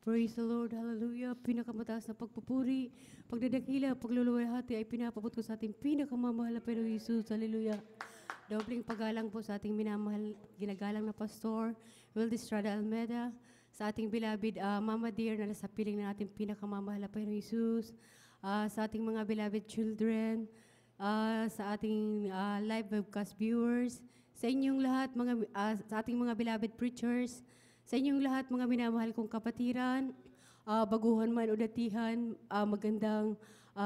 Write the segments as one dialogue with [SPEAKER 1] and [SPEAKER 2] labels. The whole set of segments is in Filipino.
[SPEAKER 1] Praise the Lord, hallelujah. Pinakamataas na pagpupuri, pagdadakila, pagluluwalhati ay pinapabot ko sa ating pinakamamahal na Panginoong Jesus, hallelujah. Dobling paggalang po sa ating minamahal, ginagalang na Pastor, Will Estrada Almeda, sa ating beloved Mama Dear na nasa piling na ating pinakamamahal na Panginoong Jesus, sa ating mga beloved children, sa ating live webcast viewers, sa inyong lahat, sa ating mga beloved preachers, sa inyong lahat, mga minamahal kong kapatiran, baguhan man o datihan, magandang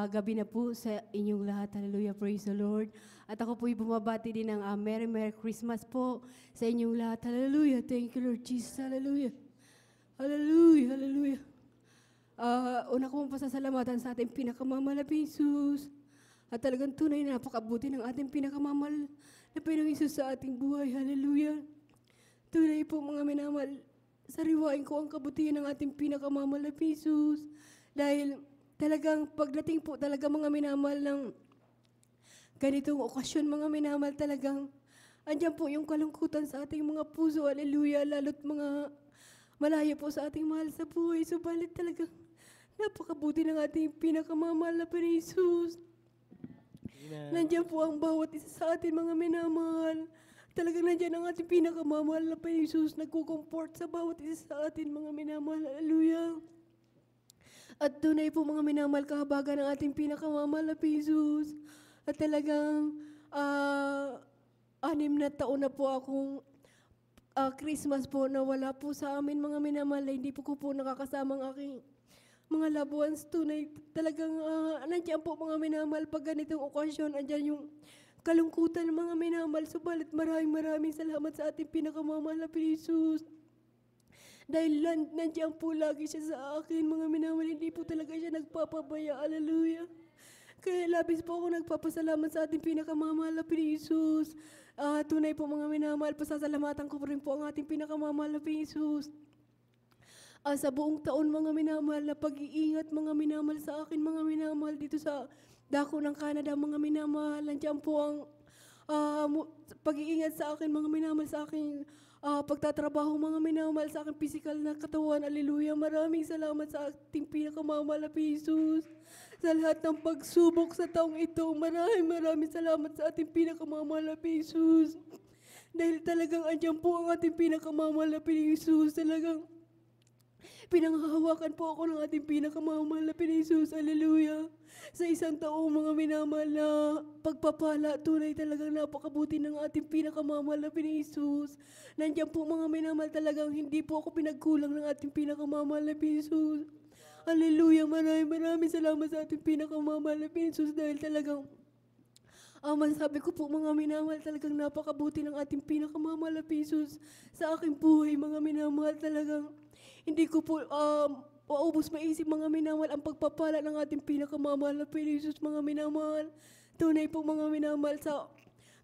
[SPEAKER 1] gabi na po sa inyong lahat. Hallelujah, praise the Lord. At ako po'y bumabati din ng Merry Christmas po sa inyong lahat. Hallelujah, thank you Lord Jesus. Hallelujah. Hallelujah, hallelujah. Una ko mong pasasalamatan sa ating pinakamamahal na Jesus. At talagang tunay na napakabuti ng ating pinakamamahal na Panginoong Jesus sa ating buhay. Hallelujah. Tunay po mga minamahal, sariwain ko ang kabutihan ng ating pinakamamahal na Jesus. Dahil talagang pagdating po talaga mga minamahal ng ganitong okasyon, mga minamahal, talagang andyan po yung kalungkutan sa ating mga puso. Hallelujah. Lalo't mga malaya po sa ating mahal sa buhay. Subalit talagang napakabuti ng ating pinakamamahal na Panginoong Jesus. Nandiyan po ang bawat isa sa atin mga minamahal. Talagang nandiyan ang ating pinakamamahal na Panginoong Jesus, nagkukomport sa bawat isa sa atin mga minamahal. Hallelujah. At tunay po mga minamahal, kahabagan ng ating pinakamamahal na Jesus. At talagang 6 na taon na po akong Christmas po na wala po sa amin mga minamahal, hindi po ko nakakasama ang aking mga loved ones. Tunay talagang nandiyan po mga minamahal pag ganitong okasyon, andyan yung kalungkutan ng mga minamahal. Subalit maraming salamat sa ating pinakamamahal na Jesus. Dahil nandiyan po lagi siya sa akin mga minamahal, hindi po talaga siya nagpapabaya. Hallelujah. Kaya labis po ako nagpapasalamat sa ating pinakamamahal na Jesus. Tunay po mga minamahal, pasasalamatan ko rin po ang ating pinakamamahal na Jesus. Sa buong taon mga minamahal, na pag-iingat mga minamahal sa akin mga minamahal dito sa dako ng Canada mga minamahal. Nandiyan po ang pag-iingat sa akin mga minamahal, sa aking pagtatrabaho mga minamahal, sa aking physical na katawan. Hallelujah. Maraming salamat sa ating pinakamamahal na Jesus. Sa lahat ng pagsubok sa taong ito, maraming salamat sa ating pinakamamahal na Jesus. Dahil talagang andyan po ang ating pinakamamahal na Jesus. Talagang pinanghahawakan po ako ng ating pinakamamahal na Jesus. Hallelujah. Sa isang taong mga minamahal na pagpapala, tunay talagang napakabuti ng ating pinakamamahal na Jesus. Nandiyan po mga minamahal, talagang hindi po ako pinagkulang ng ating pinakamamahal na Jesus. Hallelujah. Maraming salamat sa ating pinakamamahal na Jesus. Dahil talagang masabi ko po mga minamahal, talagang napakabuti ng ating pinakamamahal na Jesus sa aking buhay mga minamahal. Talagang hindi ko po paubos maisip mga minamahal ang pagpapala ng ating pinakamamahal na Jesus mga minamahal. Tunay po mga minamahal, sa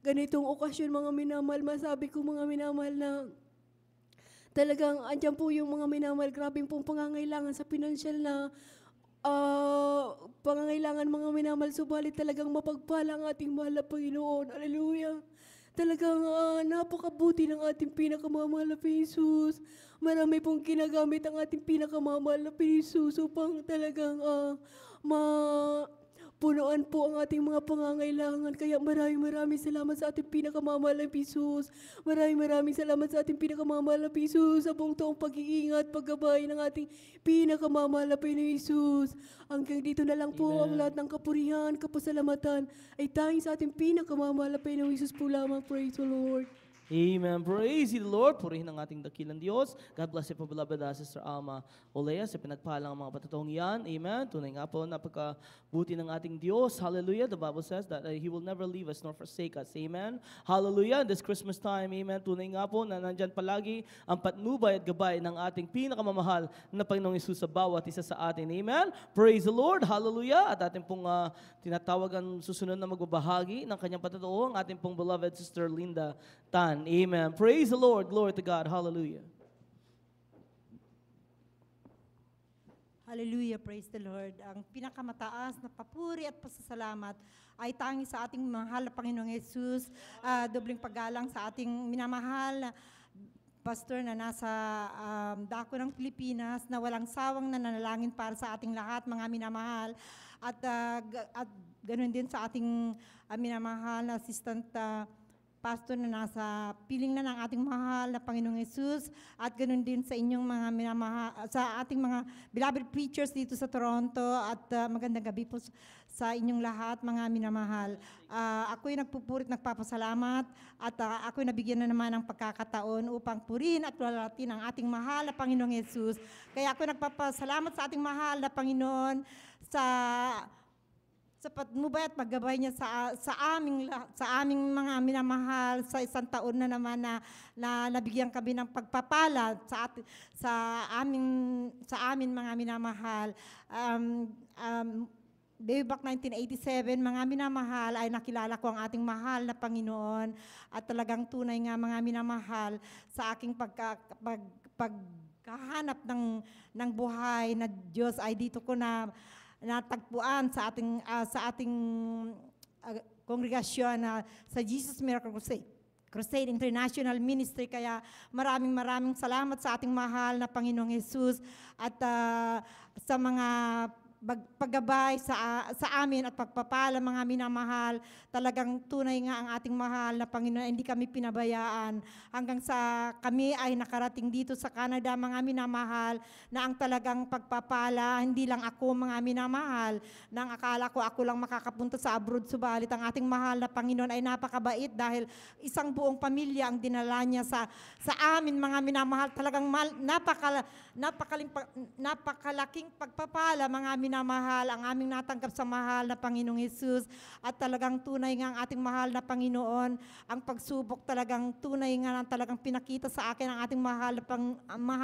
[SPEAKER 1] ganitong okasyon mga minamahal, masabi ko mga minamahal na talagang andyan po yung mga minamahal, grabing pong pangangailangan sa pinansyal na pangangailangan mga minamahal. Subalit talagang mapagpala ang ating mahal na Panginoon. Hallelujah. Talagang napakabuti ng ating pinakamamahal na Jesus. Marami pong ginagamit ang ating pinakamamahal na Jesus upang talagang punuan po ang ating mga pangangailangan. Kaya maraming salamat sa ating pinakamamahal na Jesus. Maraming salamat sa ating pinakamamahal na Jesus sa buong taong pag-iingat, paggabay ng ating pinakamamahal na Jesus. Hanggang dito na lang po ang lahat ng kapurihan, kapasalamatan ay tanging sa ating pinakamamahal na Jesus po lamang. Praise the Lord.
[SPEAKER 2] Amen. Praise the Lord. Purihin ang ating dakilang Diyos. God bless you po, beloved Sister Alma Olea, sa pinagpalang mga patutong yan. Amen. Tunay nga po, napakabuti ng ating Diyos. Hallelujah. The Bible says that He will never leave us nor forsake us. Amen. Hallelujah. This Christmas time, amen. Tunay nga po na nandyan palagi ang patnubay at gabay ng ating pinakamamahal na Panginoong Hesus sa bawat isa sa atin. Amen. Praise the Lord. Hallelujah. At ating pong tinatawag ang susunod na magbabahagi ng kanyang patotoo, ang ating pong beloved Sister Linda Tan. Amen. Praise the Lord. Glory to God. Hallelujah.
[SPEAKER 3] Hallelujah. Praise the Lord. Ang pinakamataas na papuri at pasasalamat ay tangi sa ating mahal na Panginoong Jesus. Dobling paggalang sa ating minamahal, Pastor Will Estrada Almeda, sa ating beloved children, sa ating mga beloved preachers, sa inyong lahat, mga minamahal, pastor na nasa dako ng Pilipinas na walang sawang nananalangin para sa ating lahat, mga minamahal. At ganoon din sa ating minamahal na assistant pastor na nasa piling na ng ating mahal na Panginoong Hesus, at ganoon din sa inyong mga minamahal, sa ating mga beloved preachers dito sa Toronto, at magandang gabi po sa inyong lahat, mga minamahal. Ako'y nagpupurit, nagpapasalamat, at ako'y nabigyan na naman ng pagkakataon upang purihin at lalatin ang ating mahal na Panginoong Hesus. Kaya ako'y nagpapasalamat sa ating mahal na Panginoon sa patnubay at paggabay niya sa aming mga minamahal sa isang taon na naman na nabigyan kami ng pagpapala sa amin mga minamahal. Way back 1987, mga minamahal, ay nakilala ko ang ating mahal na Panginoon, at talagang tunay nga mga minamahal sa aking pagkahanap ng buhay na Diyos ay dito ko natagpuan sa ating kongregasyon sa Jesus Miracle Crusade International Ministry. Kaya maraming salamat sa ating mahal na Panginoong Hesus, at sa mga paggabay sa amin at pagpapala, mga minamahal. Talagang tunay nga ang ating mahal na Panginoon, hindi kami pinabayaan hanggang sa kami ay nakarating dito sa Canada, mga minamahal, na ang talagang pagpapala, hindi lang ako, mga minamahal, nang akala ko ako lang makakapunta sa abroad, subalit ang ating mahal na Panginoon ay napakabait, dahil isang buong pamilya ang dinala niya sa amin, mga minamahal. Talagang napakalaking pagpapala, mga minamahal, ang aming natanggap sa mahal na Panginoong Hesus. At talagang tunay nga ang ating mahal na Panginoon, ang pagsubok talagang tunay nga talagang pinakita sa akin ang ating mahal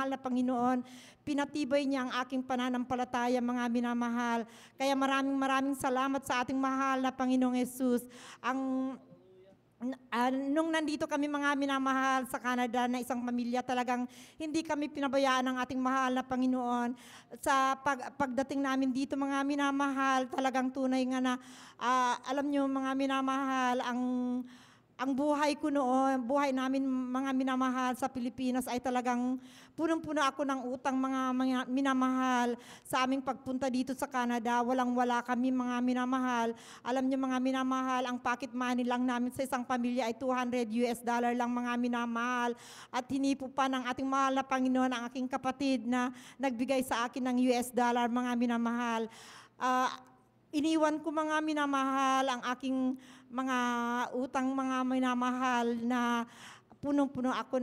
[SPEAKER 3] na Panginoon. Pinatibay niya ang aking pananampalataya, mga minamahal. Kaya maraming salamat sa ating mahal na Panginoong Hesus. Nung nandito kami, mga minamahal, sa Canada na isang pamilya, talagang hindi kami pinabayaan ng ating mahal na Panginoon. Sa pagdating namin dito, mga minamahal, talagang tunay nga na alam nyo, mga minamahal, ang buhay ko noon, buhay namin, mga minamahal, sa Pilipinas ay talagang punong-puno ako ng utang, mga minamahal. Sa aming pagpunta dito sa Canada, walang-wala kami, mga minamahal. Alam niyo, mga minamahal, ang pocket money lang namin sa isang pamilya ay $200 lang, mga minamahal. At hinipo pa ng ating mahal na Panginoon ang aking kapatid na nagbigay sa akin ng $, mga minamahal. Iniwan ko, mga minamahal, ang aking mga utang, mga minamahal, na punong-puno ako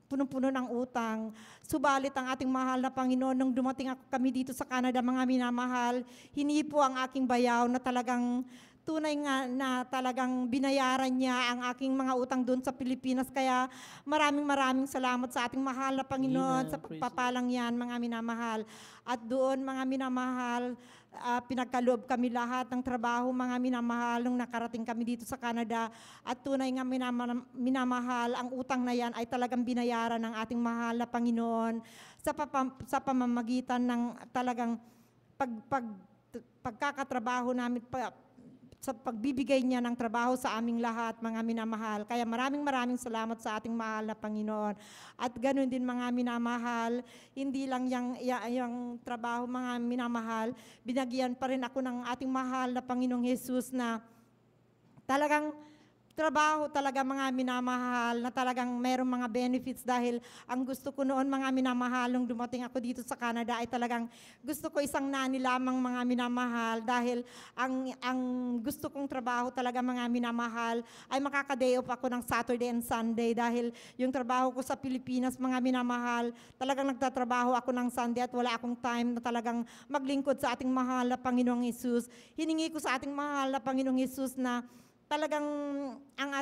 [SPEAKER 3] punong-puno ng utang. Subalit ang ating mahal na Panginoon, nung dumating kami dito sa Canada, mga minamahal, hinipo ang aking bayaw na talagang tunay nga na talagang binayaran niya ang aking mga utang doon sa Pilipinas. Kaya maraming salamat sa ating mahal na Panginoon.
[SPEAKER 2] Amen.
[SPEAKER 3] Sa pagpapalang yan, mga minamahal. At doon, mga minamahal, pinagkaloob kami lahat ng trabaho, mga minamahal, nung nakarating kami dito sa Canada. At tunay nga minamahal, ang utang na yan ay talagang binayaran ng ating mahal na Panginoon sa pamamagitan ng talagang pagkakatrabaho namin, sa pagbibigay niya ng trabaho sa aming lahat, mga minamahal. Kaya maraming salamat sa ating mahal na Panginoon. At ganoon din, mga minamahal, hindi lang yung trabaho, mga minamahal, binagyan pa rin ako ng ating mahal na Panginoong Hesus na talagang trabaho talaga, mga minamahal, na talagang merong mga benefits. Dahil ang gusto ko noon, mga minamahal, nung dumating ako dito sa Canada, ay talagang gusto ko isang nani lamang, mga minamahal, dahil ang gusto kong trabaho talaga, mga minamahal, ay makaka-day off ako ng Saturday and Sunday. Dahil yung trabaho ko sa Pilipinas, mga minamahal, talagang nagtatrabaho ako ng Sunday at wala akong time na talagang maglingkod sa ating mahal na Panginoong Hesus. Hiningi ko sa ating mahal na Panginoong Hesus na talagang ang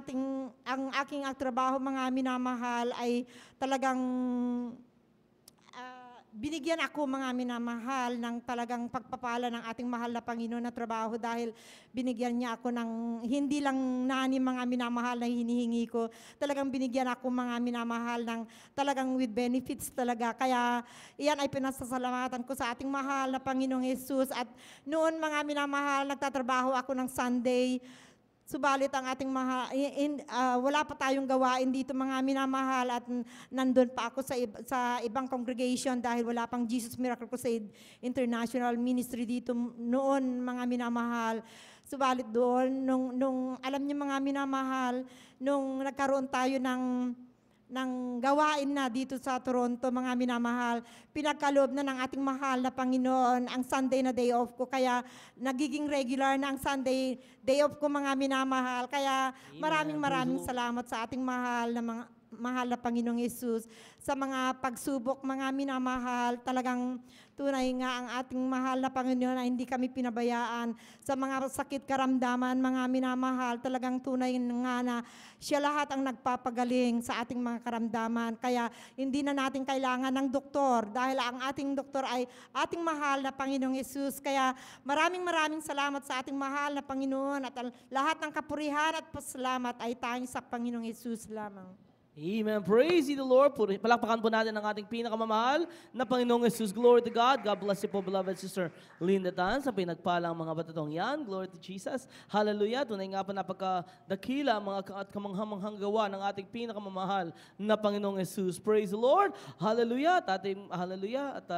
[SPEAKER 3] aking trabaho, mga minamahal, ay talagang binigyan ako, mga minamahal, ng talagang pagpapala ng ating mahal na Panginoon na trabaho, dahil binigyan niya ako ng hindi lang nani, mga minamahal, na hinihingi ko. Talagang binigyan ako, mga minamahal, ng talagang with benefits talaga. Kaya iyan ay pinasasalamatan ko sa ating mahal na Panginoong Hesus. At noon, mga minamahal, nagtatrabaho ako ng Sunday Subalit ang ating wala pa tayong gawain dito mga minamahal at nandun pa ako sa ibang congregation dahil wala pang Jesus Miracle Crusade International Ministry dito noon mga minamahal. Subalit doon, nung alam niyo mga minamahal, nung nagkaroon tayo ng gawain na dito sa Toronto, mga minamahal, pinagkaloob na ng ating mahal na Panginoon ang Sunday na day off ko. Kaya nagiging regular na ang Sunday day off ko, mga minamahal. Kaya maraming salamat sa ating mahal na Panginoong Yesus sa mga pagsubok, mga minamahal. Talagang tunay nga ang ating mahal na Panginoon na hindi kami pinabayaan sa mga sakit karamdaman, mga minamahal. Talagang tunay nga na siya lahat ang nagpapagaling sa ating mga karamdaman. Kaya hindi na natin kailangan ng doktor dahil ang ating doktor ay ating mahal na Panginoong Yesus. Kaya maraming salamat sa ating mahal na Panginoon at lahat ng kapurihan at pasalamat ay tanging sa Panginoong Yesus lamang.
[SPEAKER 2] Amen. Praise ye the Lord. Palakpakan po natin ang ating pinakamamahal na Panginoong Jesus. Glory to God. God bless you po, beloved Sister Linda Tan, sa pinagpalang mga batatong yan. Glory to Jesus. Hallelujah. Tunay nga po napakadakila mga at kamanghamanghang gawa ng ating pinakamamahal na Panginoong Jesus. Praise the Lord. Hallelujah. Hallelujah. At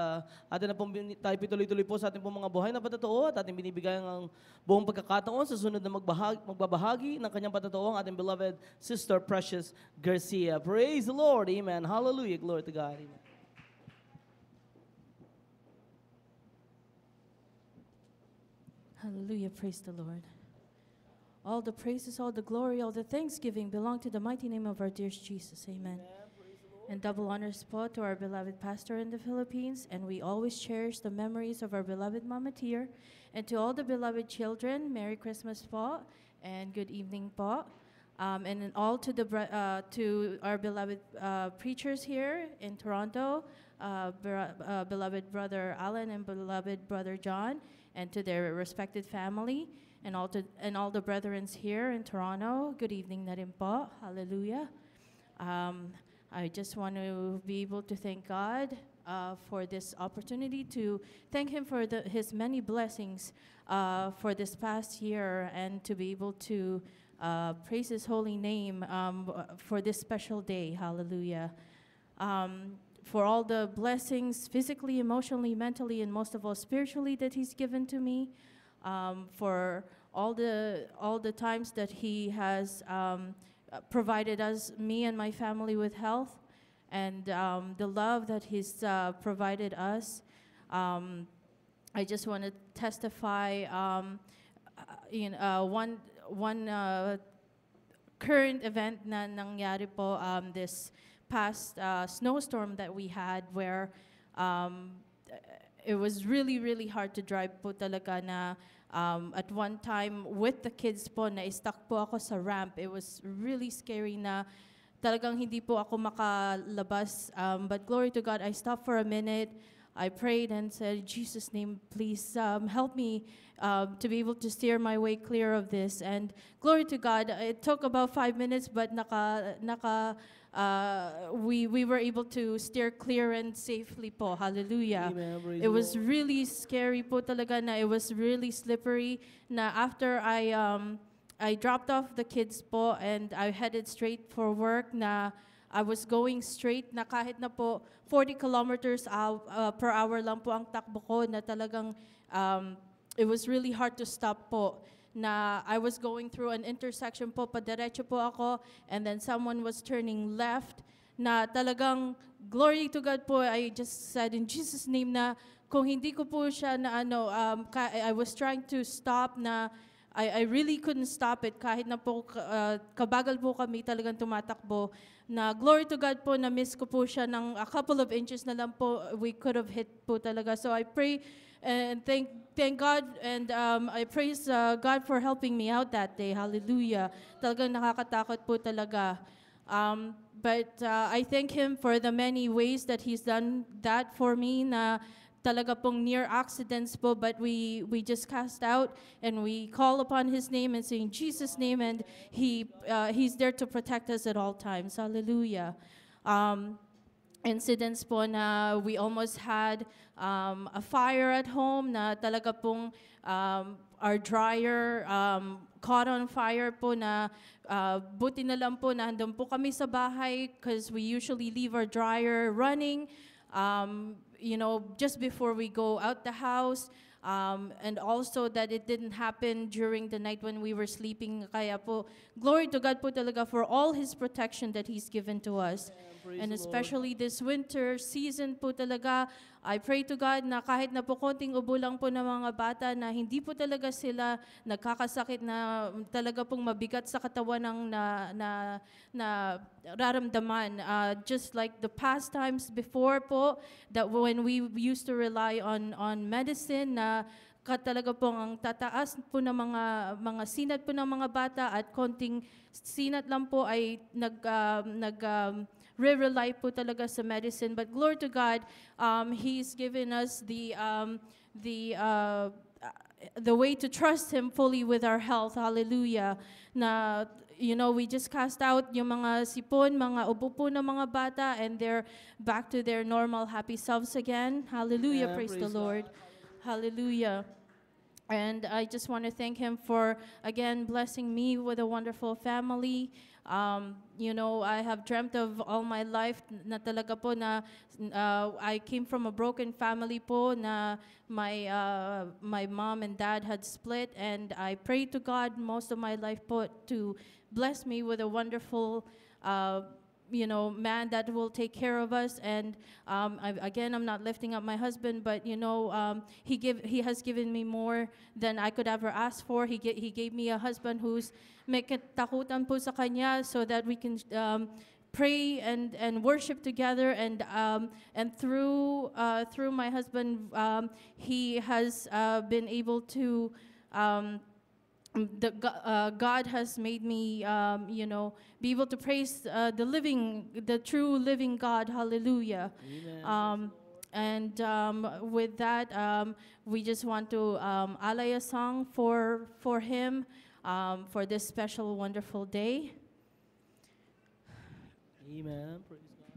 [SPEAKER 2] atin na pong tayo pituloy-tuloy po sa ating pong mga buhay na patatoo at ating binibigay ang buong pagkakataon sa sunod na magbabahagi ng kanyang patatoo ang ating beloved Sister Precious Garcia. Praise the Lord. Amen. Hallelujah. Glory to God. Amen.
[SPEAKER 4] Hallelujah. Praise the Lord. All the praises, all the glory, all the thanksgiving belong to the mighty name of our dear Jesus. Amen. And double honors po to our beloved pastor in the Philippines. And we always cherish the memories of our beloved Mama Tier. And to all the beloved children, Merry Christmas po and good evening po. And then all to to our beloved preachers here in Toronto, beloved Brother Alan and beloved Brother John, and to their respected family, and all the brethren here in Toronto. Good evening na rin po. Hallelujah. I just want to be able to thank God for this opportunity to thank Him for His many blessings for this past year, and to be able to praise His holy name for this special day. Hallelujah. For all the blessings physically, emotionally, mentally, and most of all spiritually that He's given to me. For all the times that He has provided me and my family with health, and the love that He's provided us. I just want to testify one current event na nangyari po this past snowstorm that we had, where it was really hard to drive po talaga na at one time with the kids po na stuck po ako sa ramp. It was really scary na talagang hindi po ako makalabas. But glory to God, I stopped for a minute. I prayed and said, Jesus' name, please help me to be able to steer my way clear of this. And glory to God, it took about 5 minutes, but we were able to steer clear and safely po. Hallelujah.
[SPEAKER 2] Amen.
[SPEAKER 4] It was really scary po talaga na it was really slippery na after I dropped off the kids po and I headed straight for work na I was going straight na kahit na po 40 kilometers per hour lang po ang takbo ko na talagang it was really hard to stop po. Na I was going through an intersection po, padiretso po ako, and then someone was turning left na talagang glory to God po. I just said in Jesus' name na kung hindi ko po siya na I was trying to stop na I really couldn't stop it kahit na po kabagal po kami talagang tumatakbo. Na glory to God po, na miss ko po siya ng a couple of inches na lang po, we could have hit po talaga. So I pray and thank God, and I praise God for helping me out that day. Hallelujah. Talagang nakakatakot po talaga. But I thank Him for the many ways that He's done that for me na talaga pong near accidents po, but we just cast out and we call upon His name and say in Jesus' name, and He's there to protect us at all times. Hallelujah. Incidents po na we almost had a fire at home na talaga pong our dryer caught on fire po na buti na lang po na handun po kami sa bahay because we usually leave our dryer running, just before we go out the house. And also that it didn't happen during the night when we were sleeping. Kaya po, glory to God po talaga for all His protection that He's given to us.
[SPEAKER 2] Praise
[SPEAKER 4] And
[SPEAKER 2] the Lord.
[SPEAKER 4] especially this winter season po talaga, I pray to God na kahit na po konting ubo lang po ng mga bata na hindi po talaga sila nagkakasakit na talaga pong mabigat sa katawan ng na raramdaman. Just like the past times before po, that when we used to rely on medicine na talaga pong ang tataas po ng mga sinat po ng mga bata at konting sinat lang po ay re-rely po talaga sa medicine. But glory to God, He's given us the way to trust Him fully with our health. Hallelujah. Na, we just cast out yung mga sipon, mga ubo po ng mga bata, and they're back to their normal happy selves again. Hallelujah.
[SPEAKER 2] Amen.
[SPEAKER 4] Praise the
[SPEAKER 2] Praise
[SPEAKER 4] Lord. Hallelujah. And I just want to thank Him for, again, blessing me with a wonderful family. I have dreamt of all my life na talaga po na I came from a broken family po na my mom and dad had split, and I prayed to God most of my life po to bless me with a wonderful man that will take care of us. And I'm not lifting up my husband, but he has given me more than I could ever ask for. He gave me a husband who's may katakutan po sa kanya, so that we can pray and worship together. And through my husband, he has been able to. God has made me, be able to praise the true living God. Hallelujah.
[SPEAKER 2] Amen.
[SPEAKER 4] With that, we just want to alay a song for Him for this special, wonderful day.
[SPEAKER 2] Amen. Praise God.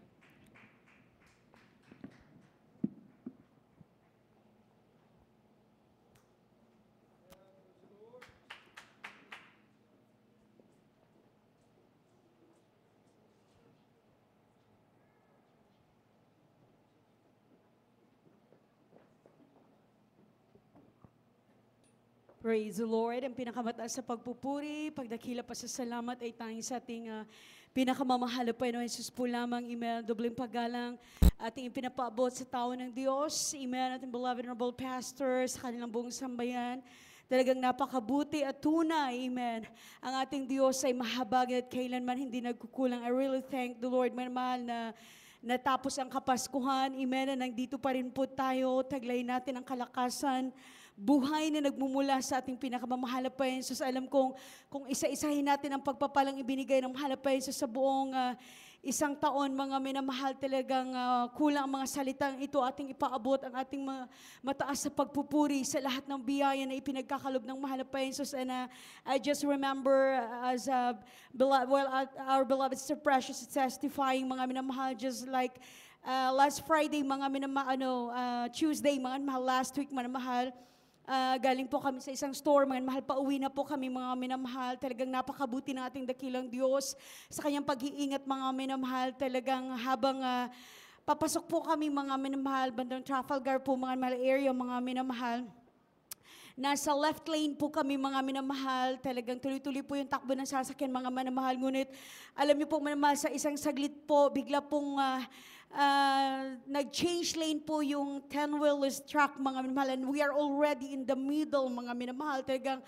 [SPEAKER 5] Praise the Lord. Ang pinakamataas sa pagpupuri, pagdakila pa sa salamat ay tanging sa ating pinakamamahal na Panginoon Jesus po lamang. Amen. Dobleng paggalang ating ipinapaabot sa tao ng Diyos. Amen. Ating beloved honorable pastors, sa kanilang buong sambayan. Talagang napakabuti at tunay. Amen. Ang ating Diyos ay mahabag at kailanman hindi nagkukulang. I really thank the Lord, mahal na natapos ang Kapaskuhan. Amen. Na nandito pa rin po tayo. Taglay natin ang kalakasan. Buhay na nagmumula sa ating pinakamamahal na Panginoon Jesus. Alam kong kung isa-isahin natin ang pagpapalang ibinigay ng mahal na Panginoon Jesus sa buong isang taon, mga minamahal, talagang kulang ang mga salitang ito ating ipaabot, ang ating mataas sa pagpupuri sa lahat ng biyaya na ipinagkakalob ng mahal na Panginoon Jesus. And I just remember as our beloved Sister Precious is testifying, mga minamahal, just like last Friday, mga minamahal, Tuesday, mga minamahal, last week, mga minamahal, galing po kami sa isang store, mga mahal, pauwi na po kami, mga minamahal. Talagang napakabuti ng ating dakilang Diyos sa kanyang pag-iingat, mga minamahal. Talagang habang papasok po kami, mga minamahal, bandang Trafalgar po, mga minamahal area, mga minamahal. Nasa left lane po kami, mga minamahal. Talagang tuloy-tuloy po yung takbo ng sasakyan, mga minamahal. Ngunit alam niyo po, minamahal, sa isang saglit po, bigla pong nag-change lane po yung 10-wheelers truck, mga minamahal, and we are already in the middle, mga minamahal. Talagang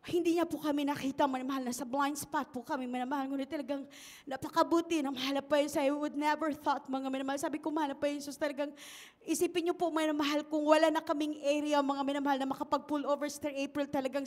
[SPEAKER 5] hindi niya po kami nakita, manamahal, nasa blind spot po kami, manamahal. Ngunit talagang napakabuti ng mahal pa yun. I would never thought, mga minamahal. Sabi ko, mahal pa yun. So talagang isipin niyo po, manamahal, kung wala na kaming area, mga minamahal, na makapag-pull over Sister April, talagang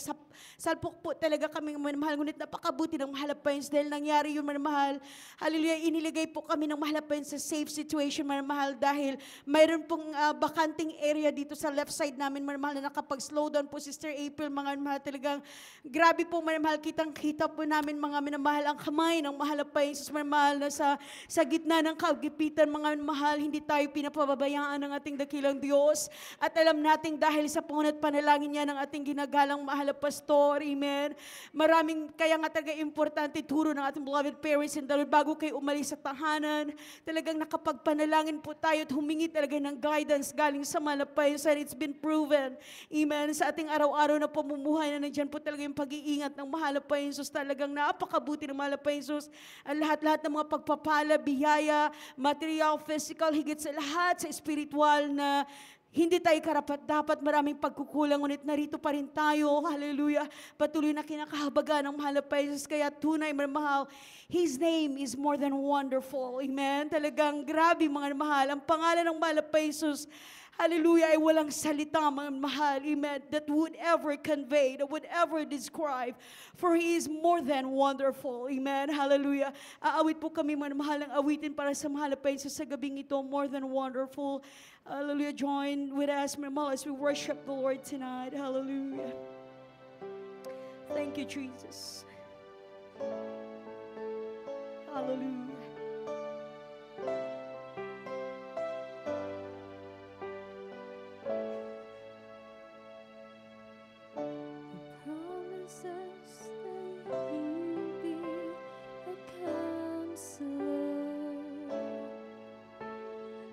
[SPEAKER 5] salpok po talaga kami, manamahal. Ngunit napakabuti ng mahal pa yun. Dahil nangyari yun, manamahal. Hallelujah, iniligay po kami ng mahal pa yun sa safe situation, manamahal. Dahil mayroon pong bakanting area dito sa left side namin, manamahal, na nakapag-slow down po Sister April, mga minamahal. Talagang Grabe po, minamahal, kitang-kita po namin mga minamahal ang kamay ng mahal na Panginoon, minamahal na sa gitna ng kagipitan, mga minamahal, hindi tayo pinapababayaan ng ating dakilang Diyos. At alam natin dahil sa punot panalangin niya ng ating ginagalang mahal na pastor, amen. Maraming, kaya nga talaga importante turo ng ating beloved parents and the Lord, bago kayo umalis sa tahanan, talagang nakapagpanalangin po tayo at humingi talaga ng guidance galing sa mahal na Panginoon. It's been proven, amen, sa ating araw-araw na pamumuhay na nandyan po talaga yung pag-iingat ng mahal na Panginoon Jesus. Talagang napakabuti ng mahal na Panginoon Jesus. Ang lahat-lahat ng mga pagpapala, biyaya, material, physical, higit sa lahat, sa spiritual na hindi tayo karapat dapat, maraming pagkukulang, ngunit narito pa rin tayo, hallelujah, patuloy na kinakahabaga ng mahal na Panginoon Jesus. Kaya tunay, mahal, His name is more than wonderful, amen. Talagang grabe mga mahal, ang pangalan ng mahal na Panginoon Jesus, hallelujah, ay walang salita, mga mahal, amen, that would ever convey, that would ever describe, for He is more than wonderful, amen, hallelujah. Aawit po kami, mga mahal, ng awitin para sa mahal na Panginoon sa gabing ito, more than wonderful. Hallelujah, join with us, mga mahal, as we worship the Lord tonight, hallelujah. Thank you, Jesus. Hallelujah.
[SPEAKER 4] Promises that He'll be a counselor,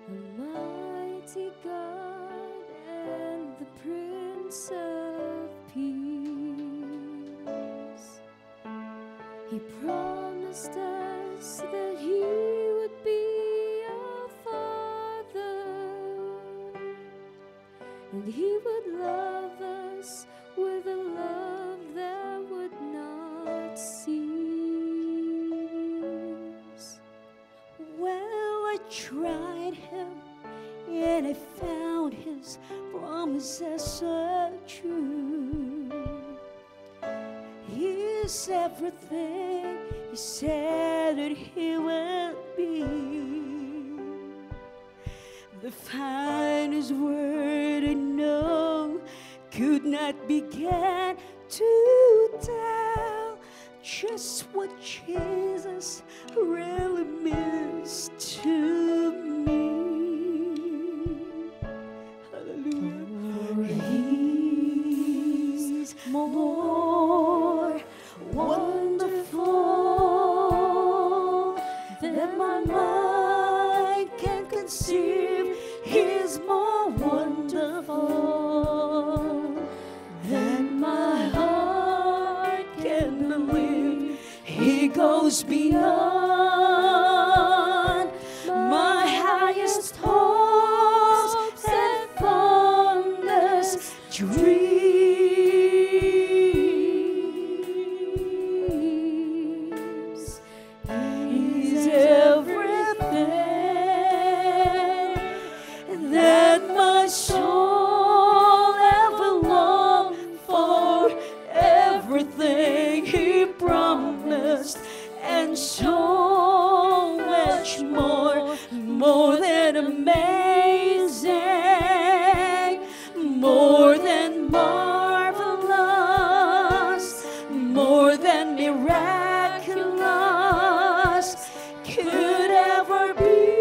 [SPEAKER 4] a mighty God and the Prince of Peace. He promised us that He would be our Father, and He would love us with a love that would not cease.
[SPEAKER 5] Well, I tried Him and I found His promises are true. He is everything He said that He will be. The finest word I know could not begin to tell just what Jesus really means to me. Hallelujah. He's more wonderful than my mind can conceive. He's more wonderful than my heart can believe. He goes beyond my highest hopes and fondest dreams. He's everything that my soul ever longed for, everything He promised, and so much more, more than amazing, more than marvelous, more than miraculous could ever be.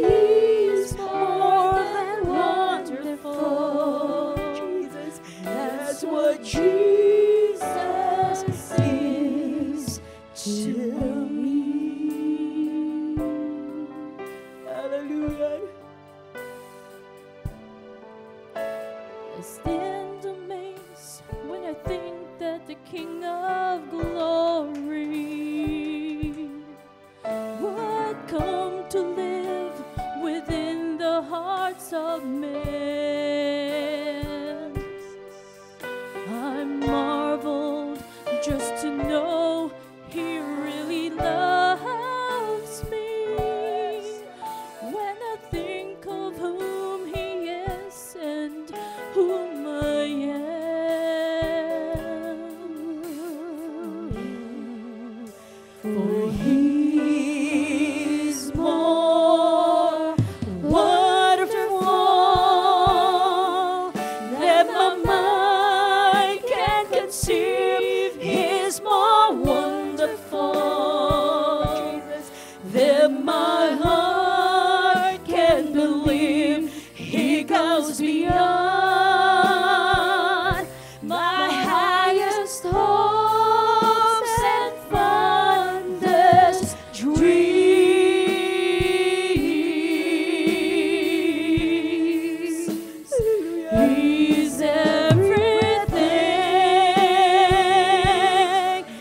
[SPEAKER 5] He's more than wonderful. Jesus, that's what Jesus is to me. Hallelujah.
[SPEAKER 4] I stand amazed when I think that the King of Glory would come to live within the hearts of men. I marveled just to know He really loves me. When I think of whom He is and whom I am, for He is more wonderful my heart can believe He goes beyond my highest hopes and fondest dreams. He's everything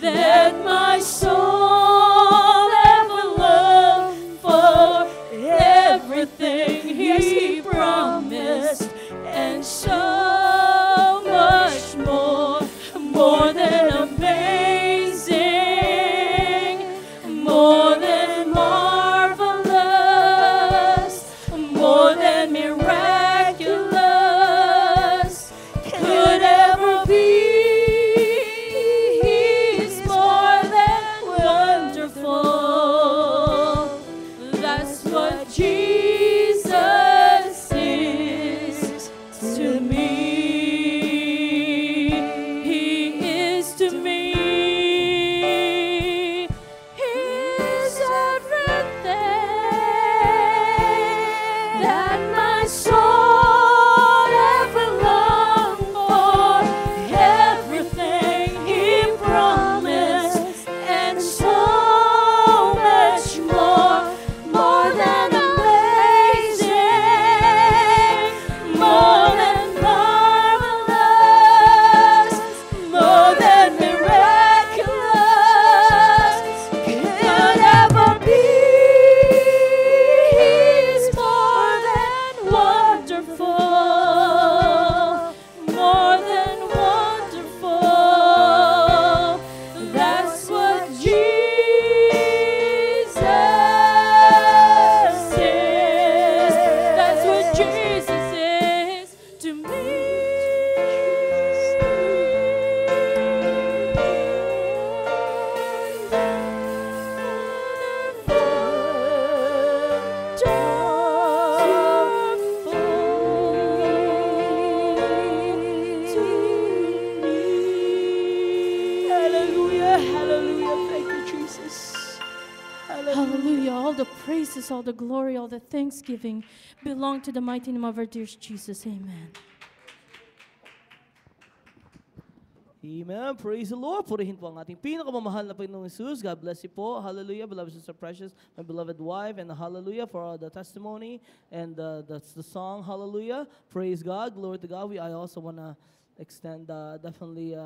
[SPEAKER 4] that my soul ever longed for, everything He promised, and so much more, more than amazing, more than marvelous, more than miraculous could ever be. He's more than wonderful. That's what Jesus is to me. He is to me. He's everything that my soul ever longed for, everything He promised, and so much more, more than amazing, more than marvelous, more than miraculous could ever be. He's more than wonderful, more than wonderful. That's what Jesus is. That's what Jesus is to me.
[SPEAKER 2] Hallelujah, hallelujah. Thank you, Jesus.
[SPEAKER 4] Hallelujah. All the praises, all the glory, all the thanksgiving belong to the mighty name of our dear Jesus. Amen.
[SPEAKER 2] Amen. Praise the Lord. Purihin po ang ating pinakamamahal na Panginoong Jesus. God bless you po. Hallelujah. Beloved Sister Precious, my beloved wife, and hallelujah for all the testimony and that's the song. Hallelujah. Praise God. Glory to God. I also want to extend definitely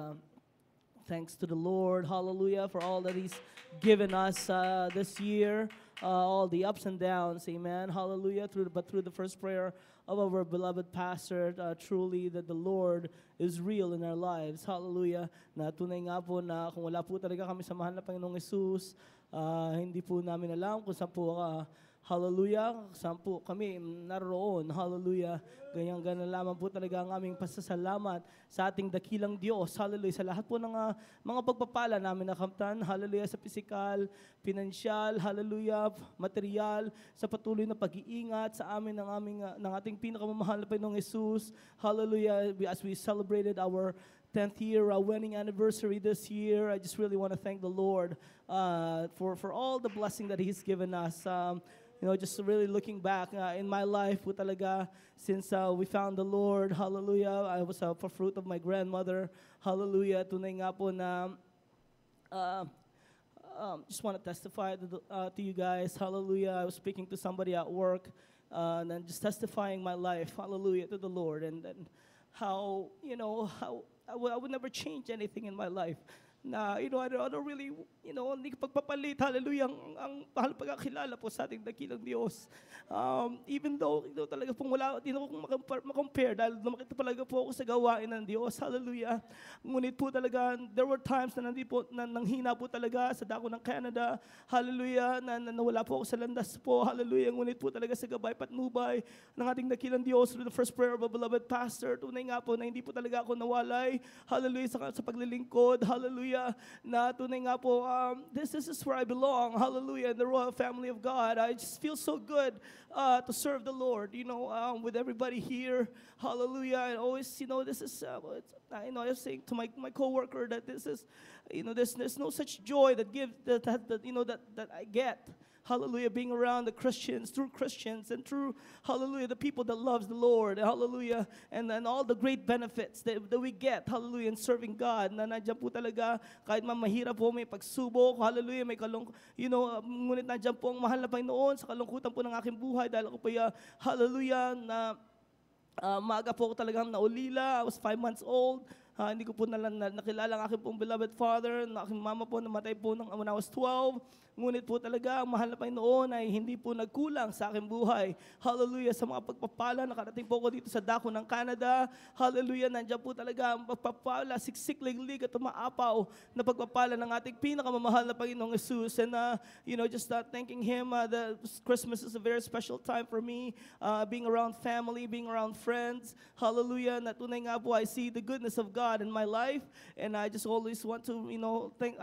[SPEAKER 2] thanks to the Lord. Hallelujah for all that He's given us this year. All the ups and downs. Amen. Hallelujah. Through the first prayer of our beloved pastor, truly that the Lord is real in our lives. Hallelujah. Na tunay nga po na kung wala po talaga kami sa mahal na Panginoong Jesus, hindi po namin alam kung saan po hallelujah, saan po kami naroon. Hallelujah. Ganyan lamang po talaga ang aming pasasalamat sa ating dakilang Diyos. Hallelujah. Sa lahat po ng mga pagpapala namin nakamtan. Hallelujah. Sa physical, financial, hallelujah, material, sa patuloy na pag-iingat sa amin ng ating pinakamamahal na Panginoong Jesus. Hallelujah. As we celebrated our 10th year wedding anniversary this year, I just really want to thank the Lord for all the blessing that He's given us. Just really looking back in my life po talaga since we found the Lord, hallelujah, I was a fruit of my grandmother, hallelujah, tunay nga po na just want to testify to you guys, hallelujah. I was speaking to somebody at work and just testifying my life, hallelujah, to the Lord, and how I would never change anything in my life. Na, I don't really, hindi pagpapalit, hallelujah, ang mahal pagkakilala po sa ating dakilang Diyos. Even though, talaga pong wala, hindi ako makompare dahil lumakita talaga po ako sa gawain ng Diyos, hallelujah. Ngunit po talaga, there were times na nanghina po talaga sa dako ng Canada, hallelujah, na nawala po ako sa landas po, hallelujah. Ngunit po talaga sa gabay patnubay ng ating dakilang Diyos through the first prayer of a beloved pastor, tunay nga po na hindi po talaga ako nawalay, hallelujah, sa paglilingkod, hallelujah. Na tunay nga po, this is where I belong, hallelujah, in the royal family of God. I just feel so good to serve the Lord, with everybody here, hallelujah. And always, this is, I was saying to my coworker that this is, there's no such joy that I get, hallelujah, being around the Christians, and true, hallelujah, the people that loves the Lord, hallelujah, and all the great benefits that we get, hallelujah, in serving God, na nandiyan po talaga, kahit mahirap po, may pagsubok, hallelujah, may ngunit nandiyan po ang mahal na Panginoon sa kalungkutan po ng aking buhay, dahil ako po, hallelujah, na maaga po ako talagang naulila. I was 5 months old. Hindi ko po nakilala ang aking pong beloved father. Aking mama po namatay po when I was 12. Ngunit po talaga, ang mahal na Panginoon ay hindi po nagkulang sa aking buhay. Hallelujah, sa mga pagpapala, nakarating po ako dito sa dako ng Canada. Hallelujah, nandiyan po talaga ang pagpapala, siksik, liglig at umaapaw na pagpapala ng ating pinakamamahal na Panginoong Jesus. And just thanking Him, the Christmas is a very special time for me, being around family, being around friends. Hallelujah, na tunay nga po, I see the goodness of God in my life. And I just always want to, thank,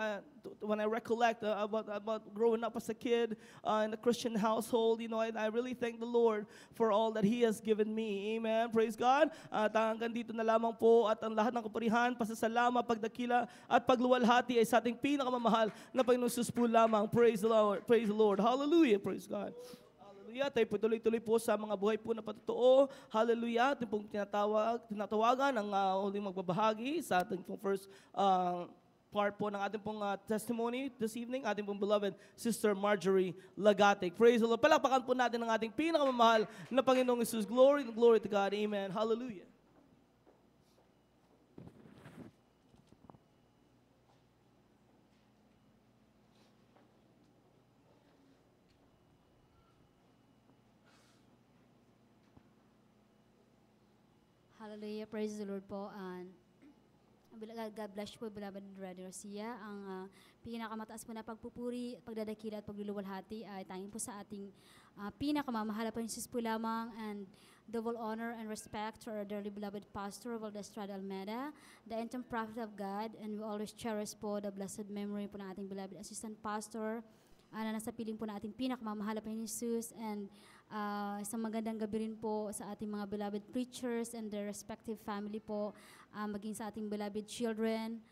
[SPEAKER 2] when I recollect about growing up as a kid in a Christian household, I really thank the Lord for all that He has given me. Amen. Praise God. At hanggang dito na lamang po, at ang lahat ng kapurihan, pasasalamat, pagdakila at pagluwalhati ay sa ating pinakamamahal na Panginoon Jesus po lamang. Praise the Lord. Praise the Lord. Hallelujah. Praise God. Hallelujah. Tayo po tuloy-tuloy po sa mga buhay po na patotoo. Hallelujah. Ito pong tinatawagan ang huling magbabahagi sa ating pong first part po ng ating pong testimony this evening, ating pong beloved Sister Marjorie Lagatic. Praise the Lord. Palakpakan po natin ang ating pinakamamahal na Panginoong Jesus. Glory to God. Amen. Hallelujah.
[SPEAKER 6] Hallelujah. Praise the Lord po. And God bless you po, beloved Brother Garcia. Ang pinakamataas po na pagpupuri, pagdadakila at pagluluwalhati ay tanging po sa ating pinakamamahal na Panginoon Jesus po lamang, and double honor and respect to our dearly beloved Pastor Valdez Estrada Almeida, the interim prophet of God, and we always cherish po the blessed memory po ng ating beloved assistant pastor na nasa piling po na ating pinakamamahal na Panginoon Jesus, and isang magandang gabi rin po sa ating mga beloved preachers and their respective family po, maging sa ating beloved children,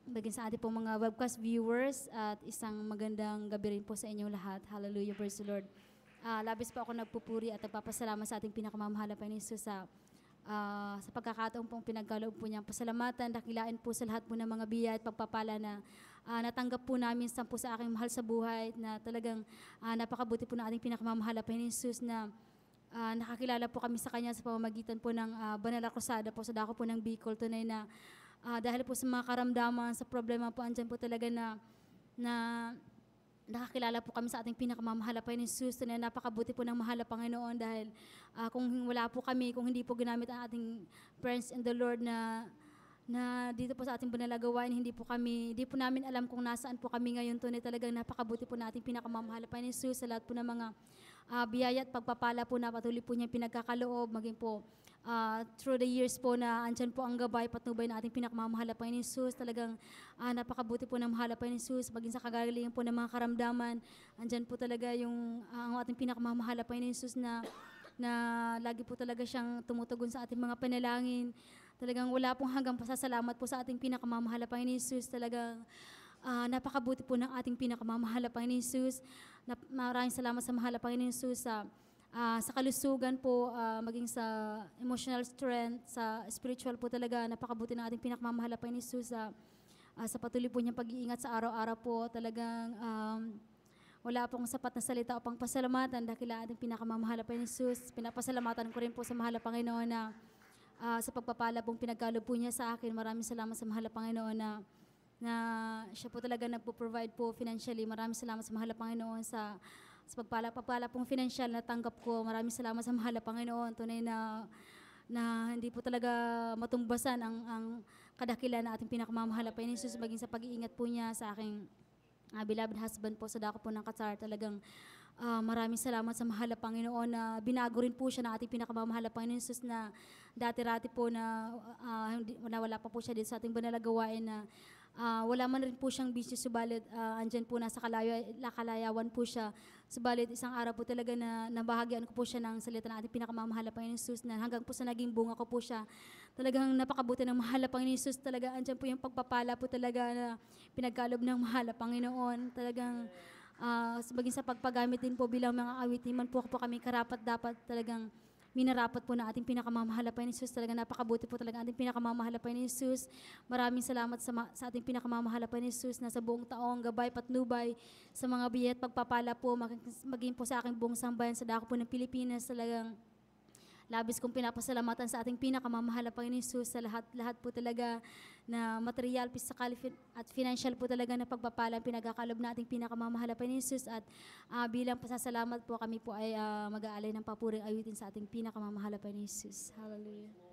[SPEAKER 6] maging sa ating pong mga webcast viewers, at isang magandang gabi rin po sa inyong lahat. Hallelujah, praise the Lord. Labis po ako nagpupuri at nagpapasalamat sa ating pinakamamahal na Panginoon Jesus sa pagkakataon pong pinagkaloob po niyang pasalamatan, dakilain po sa lahat po ng mga biya at pagpapala na natanggap po namin po sa aking mahal sa buhay, na talagang napakabuti po na ating pinakamamahal na Panginoon Jesus, na nakakilala po kami sa Kanya sa pamamagitan po ng Banal na Krusada po sa dako po ng Bicol. Tunay na dahil po sa mga karamdaman, sa problema po, andyan po talaga na nakakilala po kami sa ating pinakamamahal na Panginoon Jesus, na napakabuti po ng mahal na Panginoon, dahil kung wala po kami, kung hindi po ginamit ang ating friends in the Lord na dito po sa ating banalagawain, hindi po namin alam kung nasaan po kami ngayon. Tunay talagang napakabuti po na ating pinakamamahal na Panginoon Jesus, sa lahat po ng mga biyaya at pagpapala po na patuloy po niya pinagkakaloob, maging po through the years po na andyan po ang gabay, patnubay na ating pinakamamahal na Panginoon Jesus. Talagang napakabuti po ng mahal na Panginoon Jesus, maging sa kagalingan po ng mga karamdaman, andyan po talaga ang ating pinakamamahal na Panginoon Jesus, na lagi po talaga siyang tumutugon sa ating mga panalangin. Talagang wala pong hanggang pasasalamat po sa ating pinakamamahal na Panginoon Jesus. Talagang napakabuti po ng ating pinakamamahal na Panginoon Jesus. Maraming salamat sa mahal na Panginoon Jesus sa kalusugan po, maging sa emotional strength, sa spiritual po talaga. Napakabuti ng ating pinakamamahal na Panginoon Jesus sa patuloy po niyang pag-iingat sa araw-araw po. Talagang wala pong sapat na salita o pang pasalamatan dahil ating pinakamamahal na Panginoon Jesus. Pinapasalamatan ko rin po sa mahal na Panginoon na sa pagpapala pong pinagkaloob po niya sa akin. Maraming salamat sa mahal na Panginoon na siya po talaga nagpo-provide po financially. Maraming salamat sa mahal na Panginoon sa pagpala pong financial na tanggap ko. Maraming salamat sa mahal na Panginoon. Tunay na hindi po talaga matumbasan ang kadakilan na ating pinakamamahal na Panginoon Jesus, maging sa pag-iingat po niya sa aking beloved husband po sa dako po ng Qatar. Talagang maraming salamat sa mahal na Panginoon na binago rin po siya na ating pinakamamahal na Panginoon Jesus, na dati-rati po na wala pa po siya dito sa ating banalagawain, na wala man rin po siyang business, subalit andyan po nasa kalayawan po siya. Subalit isang araw po talaga na nabahagian ko po siya ng salita ng ating pinakamamahal na Panginoon Jesus, na hanggang po sa naging bunga ko po siya. Talagang napakabuti ng mahal na Panginoon Jesus. Talaga andyan po yung pagpapala po talaga na pinagkalob ng mahal na Panginoon. Talagang maging sa pagpagamit din po bilang mga awit, di man po kami karapat dapat talagang minarapat po na ating pinakamamahal na Panginoon Jesus. Talaga napakabuti po talaga ating pinakamamahal na Panginoon Jesus. Maraming salamat sa ating pinakamamahal na Panginoon Jesus na sa buong taong gabay patnubay sa mga biyaya at pagpapala po maging po sa aking buong sambayan sa dako po ng Pilipinas. Talagang labis kong pinapasalamatan sa ating pinakamamahal na Panginoon Jesus sa lahat po talaga na material, physical at financial po talaga na pagpapala pinagkakalob na ating pinakamamahal na Panginoon Jesus. At bilang pasasalamat po kami po ay mag-aalay ng papuring awitin sa ating pinakamamahal na Panginoon Jesus. Hallelujah.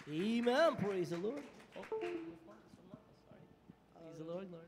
[SPEAKER 2] Amen. Praise the Lord. Oh, sorry. Praise the Lord, Lord.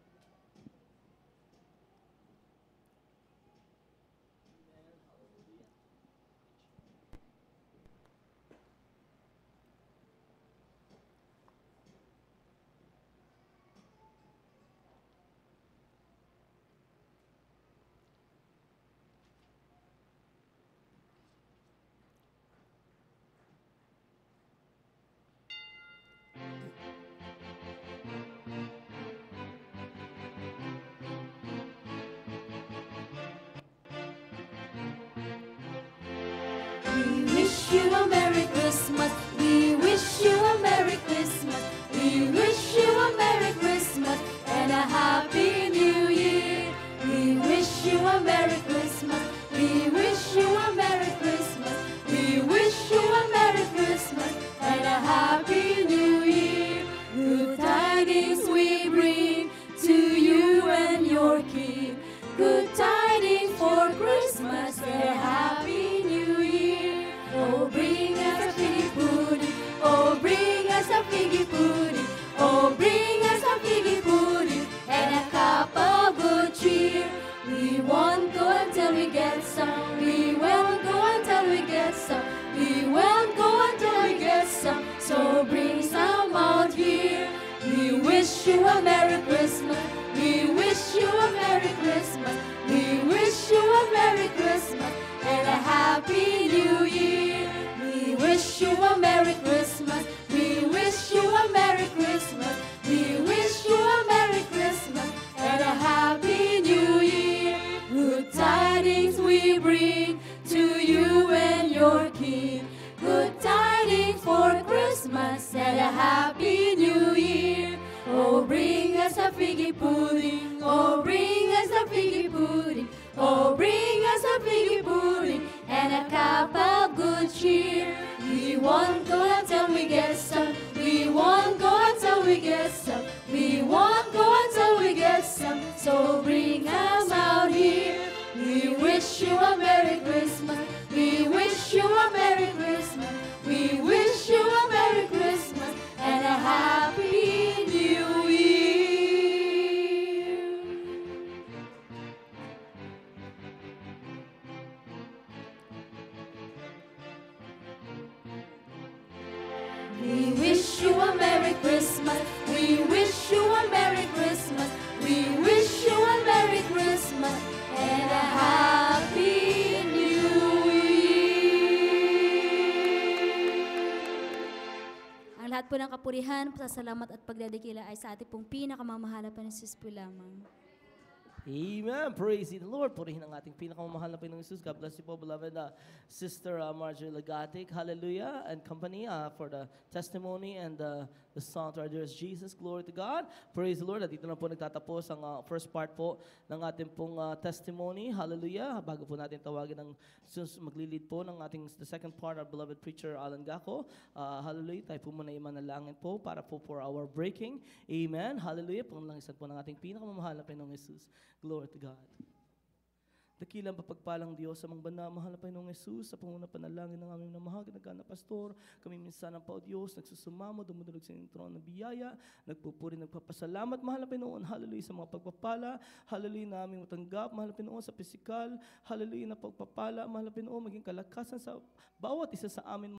[SPEAKER 6] figgy pudding. Oh, bring us a figgy pudding. Oh, bring us a figgy pudding and a cup of good cheer. We won't go until we get some. We won't go until we get some. We won't go until we get some. So bring us out here. We wish you a Merry Christmas. We wish you a Merry Christmas. We wish you a Merry Christmas and a Happy New Year. We wish you a Merry Christmas. We wish you a Merry Christmas. We wish you a Merry Christmas and a Happy New Year. Ang lahat po ng kapurihan, pasasalamat at pagdadikila ay sa ating pong pinakamamahal na Panginoon po lamang.
[SPEAKER 2] Amen. Praise the Lord. Purihin ang ating pinakamamahal na Panginoong Jesus. God bless you po, beloved Sister Marjorie Lagatic. Hallelujah. And company for the testimony and the song to our dearest Jesus. Glory to God. Praise the Lord. At dito na po nagtatapos ang first part po ng ating pong testimony. Hallelujah. Bago po natin tawagin ang maglilid po ng ating the second part, our beloved preacher Alan Gaco. Hallelujah. Tayo po muna imanalangin po para po for our breaking. Amen. Hallelujah. Pangalangisan po ng ating pinakamamahal na Panginoong Jesus. Glory to God. Dakilang papagpalang Diyos sa mga banal, mahal na Panginoong Jesus, sa panguna panalangin ng aming namahagi, nagana pastor, kami minsan ang Pao Diyos, nagsusumamo, dumudulog sa inyong trono ng biyaya, nagpupuri, nagpapasalamat, mahal na Panginoon, hallelujah sa mga pagpapala, hallelujah na aming matanggap, mahal na Panginoon sa pisikal, hallelujah na pagpapala, mahal na Panginoon, maging kalakasan sa bawat isa sa amin,